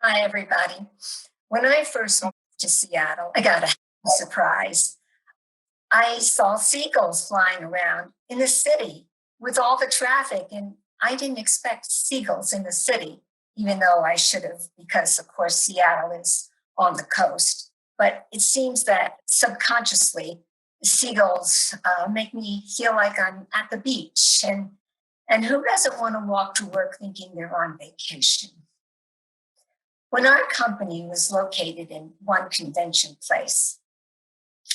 Hi, everybody. When I first moved to Seattle, I got a surprise. I saw seagulls flying around in the city with all the traffic, and I didn't expect seagulls in the city, even though I should have, because of course Seattle is on the coast. But it seems that subconsciously, seagulls make me feel like I'm at the beach, and who doesn't want to walk to work thinking they're on vacation? When our company was located in one convention place,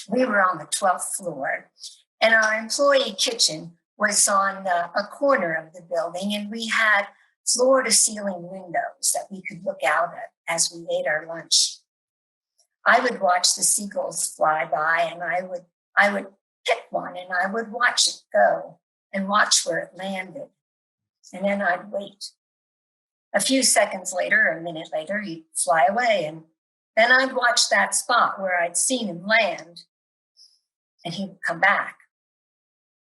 we were on the 12th floor, and our employee kitchen was on a corner of the building, and we had floor to ceiling windows that we could look out at as we ate our lunch. I would watch the seagulls fly by, and I would pick one and I would watch it go and watch where it landed. And then I'd wait. A few seconds later, a minute later, he'd fly away. And then I'd watch that spot where I'd seen him land, and he would come back.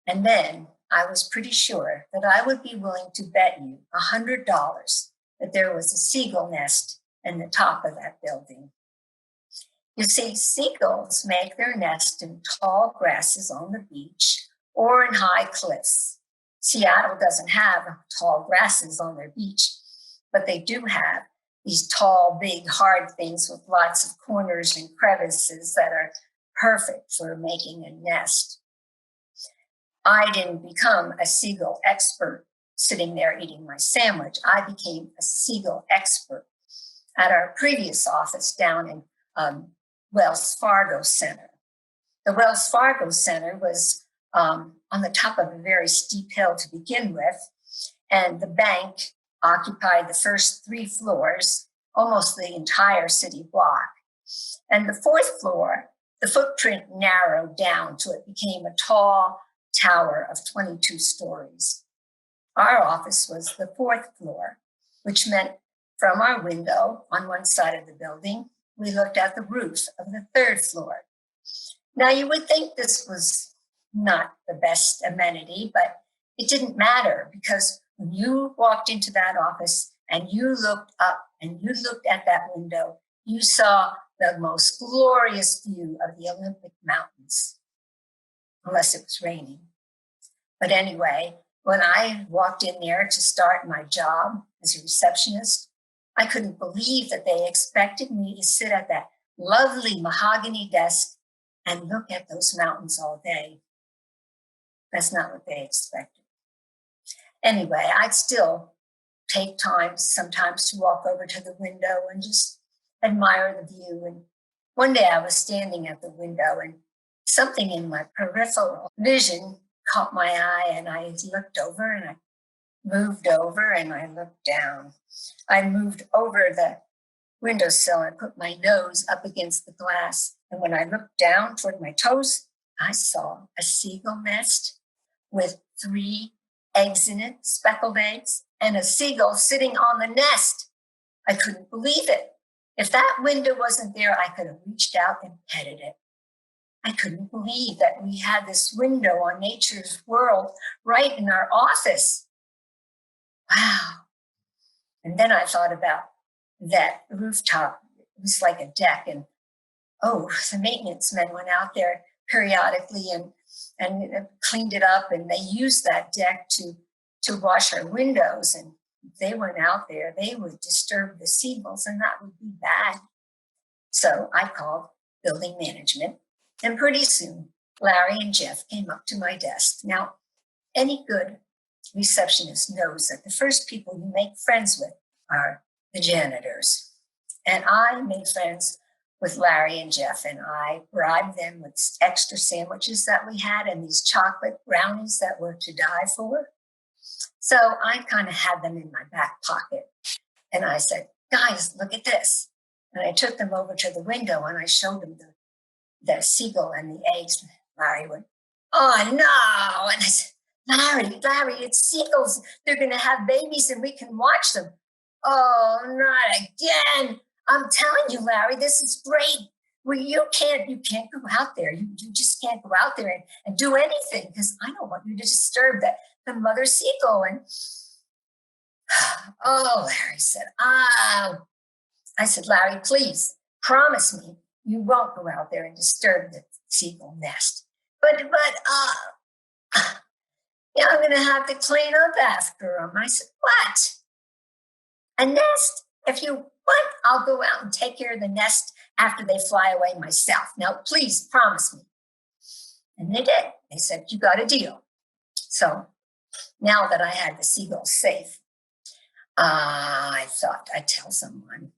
And then I was pretty sure that I would be willing to bet you $100 that there was a seagull nest in the top of that building. You see, seagulls make their nest in tall grasses on the beach or in high cliffs. Seattle doesn't have tall grasses on their beach, but they do have these tall, big, hard things with lots of corners and crevices that are perfect for making a nest. I didn't become a seagull expert sitting there eating my sandwich. I became a seagull expert at our previous office down in Wells Fargo Center. The Wells Fargo Center was on the top of a very steep hill to begin with, and the bank occupied the first 3 floors, almost the entire city block. And the 4th floor, the footprint narrowed down till it became a tall tower of 22 stories. Our office was the 4th floor, which meant from our window on one side of the building, we looked at the roof of the 3rd floor. Now, you would think this was not the best amenity, but it didn't matter, because when you walked into that office and you looked up and you looked at that window, you saw the most glorious view of the Olympic Mountains, unless it was raining. But anyway, when I walked in there to start my job as a receptionist, I couldn't believe that they expected me to sit at that lovely mahogany desk and look at those mountains all day. That's not what they expected. Anyway, I'd still take time sometimes to walk over to the window and just admire the view. And one day I was standing at the window, and something in my peripheral vision caught my eye, and I looked over and I moved over and I looked down. I moved over the windowsill and put my nose up against the glass. And when I looked down toward my toes, I saw a seagull nest with 3 eggs in it, speckled eggs, and a seagull sitting on the nest. I couldn't believe it. If that window wasn't there, I could have reached out and petted it. I couldn't believe that we had this window on nature's world right in our office. Wow. And then I thought about that rooftop. It was like a deck, and the maintenance men went out there periodically and cleaned it up, and they used that deck to wash our windows. And if they went out there, they would disturb the seagulls, and that would be bad. So I called building management, and pretty soon Larry and Jeff came up to my desk. Now, any good receptionist knows that the first people you make friends with are the janitors. And I made friends with Larry and Jeff, and I bribed them with extra sandwiches that we had and these chocolate brownies that were to die for. So I kind of had them in my back pocket. And I said, guys, look at this. And I took them over to the window and I showed them the seagull and the eggs. Larry went, oh, no. And I said, Larry, it's seagulls. They're going to have babies and we can watch them. Oh, not again. I'm telling you, Larry, this is great. Well, you can't go out there. You just can't go out there and do anything, because I don't want you to disturb the mother seagull. And oh, Larry said, I said, Larry, please promise me you won't go out there and disturb the seagull nest. But yeah, I'm going to have to clean up after them. I said, what? A nest? If you want, I'll go out and take care of the nest after they fly away myself. Now, please promise me. And they did. They said, you got a deal. So now that I had the seagulls safe, I thought I'd tell someone.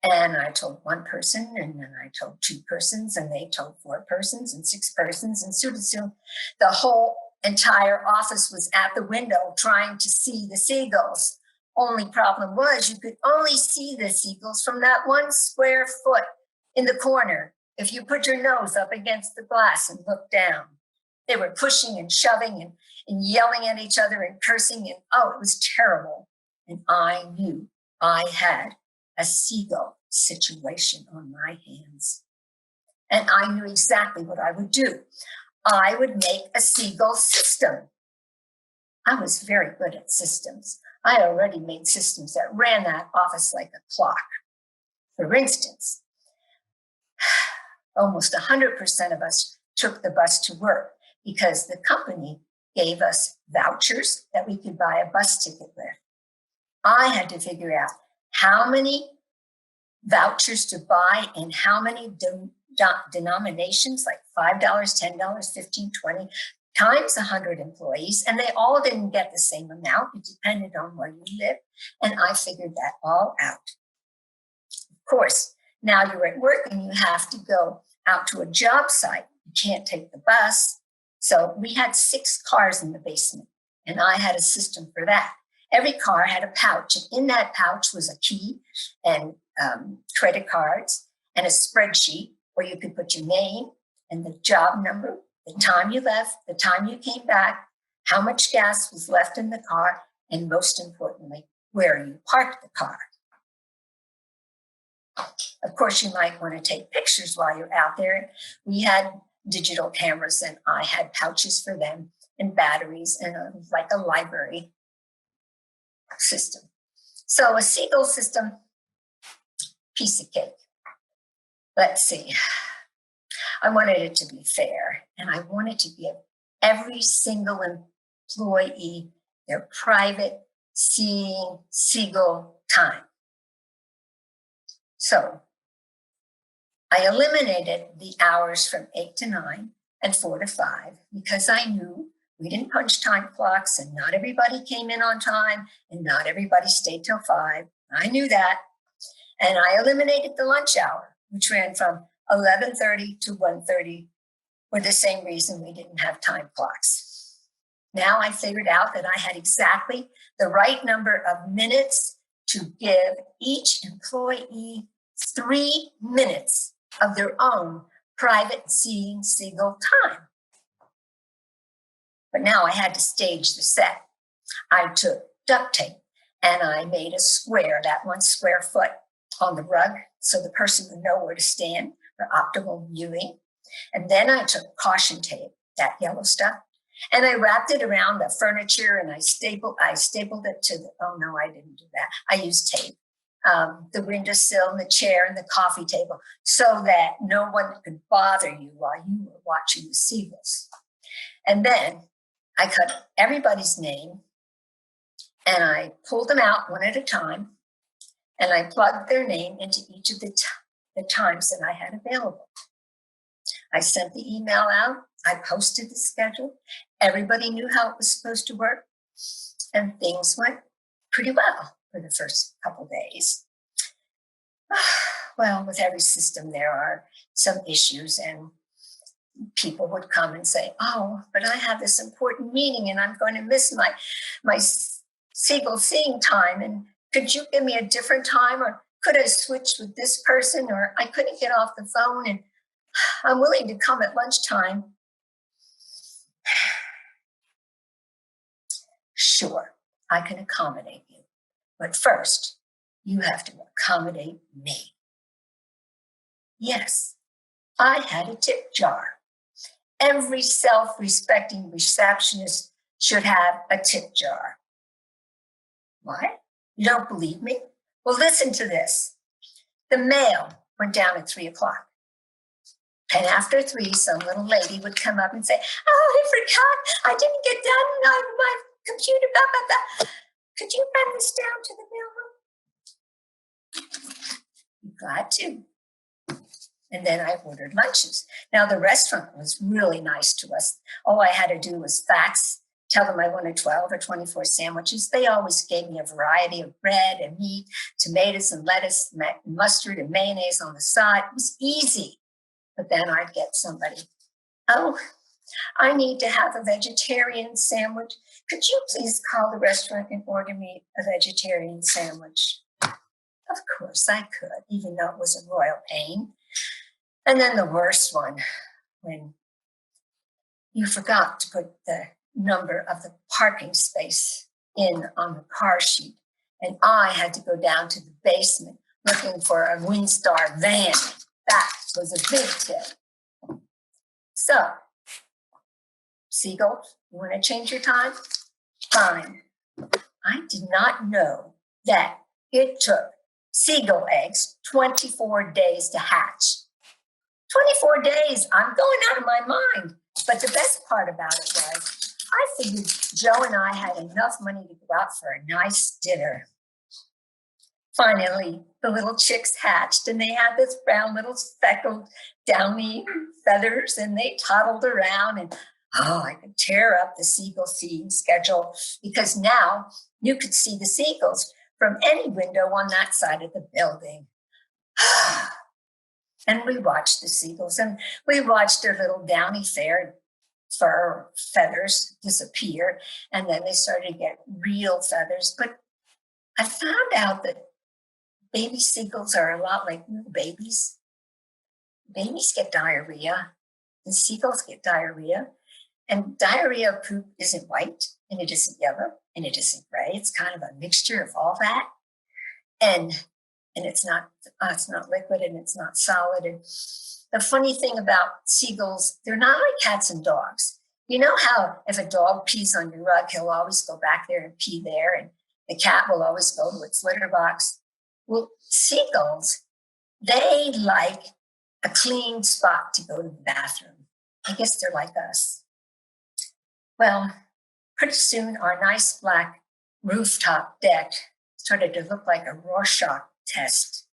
And I told one person, and then I told two persons, and they told four persons and six persons. And soon the whole entire office was at the window trying to see the seagulls. Only problem was you could only see the seagulls from that 1 square foot in the corner. If you put your nose up against the glass and look down, they were pushing and shoving and yelling at each other and cursing. And oh, it was terrible. And I knew I had a seagull situation on my hands. And I knew exactly what I would do. I would make a seagull system. I was very good at systems. I already made systems that ran that office like a clock. For instance, almost 100% of us took the bus to work because the company gave us vouchers that we could buy a bus ticket with. I had to figure out how many vouchers to buy and how many denominations, like $5, $10, $15, $20, times 100 employees, and they all didn't get the same amount. It depended on where you live, and I figured that all out. Of course, now you're at work and you have to go out to a job site. You can't take the bus. So we had 6 cars in the basement, and I had a system for that. Every car had a pouch, and in that pouch was a key and credit cards and a spreadsheet where you could put your name and the job number, the time you left, the time you came back, how much gas was left in the car, and most importantly, where you parked the car. Of course, you might want to take pictures while you're out there. We had digital cameras, and I had pouches for them and batteries and like a library system. So a seagull system, piece of cake. Let's see. I wanted it to be fair, and I wanted to give every single employee their private seeing seagull time. So I eliminated the hours from 8 to 9 and 4 to 5 because I knew we didn't punch time clocks and not everybody came in on time and not everybody stayed till 5. I knew that. And I eliminated the lunch hour, which ran from 11:30 to 1:30 for the same reason we didn't have time clocks. Now I figured out that I had exactly the right number of minutes to give each employee 3 minutes of their own private seeing seagull time. But now I had to stage the set. I took duct tape and I made a square, that 1 square foot on the rug, so the person would know where to stand for optimal viewing. And then I took caution tape, that yellow stuff, and I wrapped it around the furniture and I stapled it to the, oh no, I didn't do that. I used tape, the windowsill and the chair and the coffee table so that no one could bother you while you were watching the seagulls. And then I cut everybody's name and I pulled them out one at a time and I plugged their name into each of the times that I had available. I sent the email out. I posted the schedule. Everybody knew how it was supposed to work. And things went pretty well for the first couple days. Well, with every system, there are some issues, and people would come and say, oh, but I have this important meeting and I'm going to miss my seagull seeing time. And could you give me a different time? Or could I switch with this person? Or I couldn't get off the phone and I'm willing to come at lunchtime. Sure, I can accommodate you. But first, you have to accommodate me. Yes, I had a tip jar. Every self-respecting receptionist should have a tip jar. What? You don't believe me? Well, listen to this. The mail went down at 3 o'clock. And after 3, some little lady would come up and say, "Oh, I forgot. I didn't get done on my computer. Blah, blah, blah. Could you run this down to the mailroom?" Glad to. And then I ordered lunches. Now, the restaurant was really nice to us. All I had to do was fax, tell them I wanted 12 or 24 sandwiches. They always gave me a variety of bread and meat, tomatoes and lettuce, mustard and mayonnaise on the side. It was easy. But then I'd get somebody, "Oh, I need to have a vegetarian sandwich. Could you please call the restaurant and order me a vegetarian sandwich?" Of course I could, even though it was a royal pain. And then the worst one, when you forgot to put the number of the parking space in on the car sheet. And I had to go down to the basement looking for a Windstar van. That was a big tip. So, Seagulls, you want to change your time? Fine. I did not know that it took seagull eggs 24 days to hatch. 24 days, I'm going out of my mind. But the best part about it was I figured Joe and I had enough money to go out for a nice dinner. Finally, the little chicks hatched, and they had this brown little speckled downy feathers, and they toddled around, and I could tear up the seagull feeding schedule because now you could see the seagulls from any window on that side of the building. And we watched the seagulls, and we watched their little downy fur feathers disappear, and then they started to get real feathers. But I found out that baby seagulls are a lot like little babies. Babies get diarrhea, and seagulls get diarrhea. And diarrhea poop isn't white, and it isn't yellow, and it isn't gray. It's kind of a mixture of all that. And it's not liquid, and it's not solid. And the funny thing about seagulls, they're not like cats and dogs. You know how if a dog pees on your rug, he'll always go back there and pee there, and the cat will always go to its litter box. Well, seagulls, they like a clean spot to go to the bathroom. I guess they're like us. Well, pretty soon our nice black rooftop deck started to look like a Rorschach test,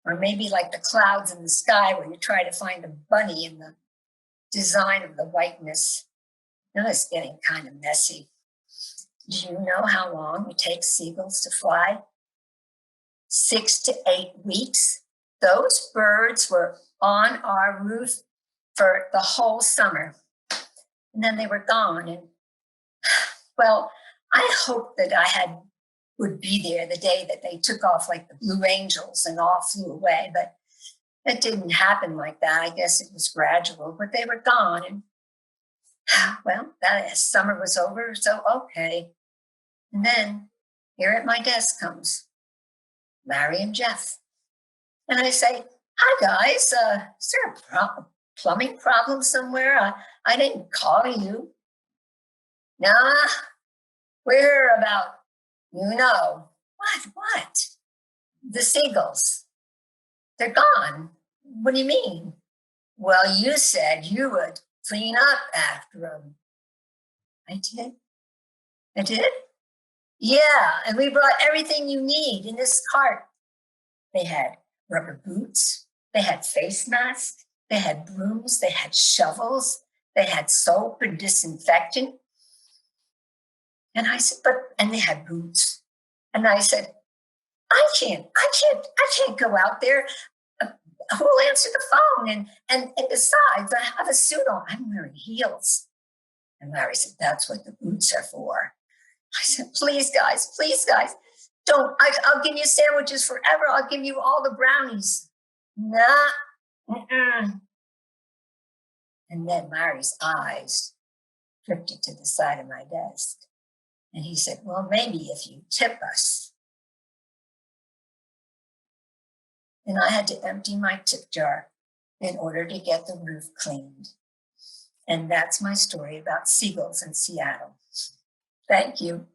or maybe like the clouds in the sky where you try to find a bunny in the design of the whiteness. Now it's getting kind of messy. Do you know how long it takes seagulls to fly? 6 to 8 weeks. Those birds were on our roof for the whole summer. And then they were gone. And well, I hoped that I would be there the day that they took off like the Blue Angels and all flew away. But it didn't happen like that. I guess it was gradual, but they were gone. And well, that summer was over, so okay. And then here at my desk comes Larry and Jeff. And I say, "Hi, guys. Is there a plumbing problem somewhere? I didn't call you." "Nah, we're about, What? The seagulls. They're gone." "What do you mean?" "Well, you said you would clean up after them." I did? "Yeah, and we brought everything you need in this cart." They had rubber boots, they had face masks, they had brooms, they had shovels, they had soap and disinfectant. And I said, and they had boots. And I said, I can't go out there. Who'll answer the phone? And besides, I have a suit on. I'm wearing heels. And Larry said, "That's what the boots are for." I said, please guys, don't. I'll give you sandwiches forever. I'll give you all the brownies." "Nah. Mm-mm." And then Larry's eyes drifted to the side of my desk. And he said, "Well, maybe if you tip us." And I had to empty my tip jar in order to get the roof cleaned. And that's my story about seagulls in Seattle. Thank you.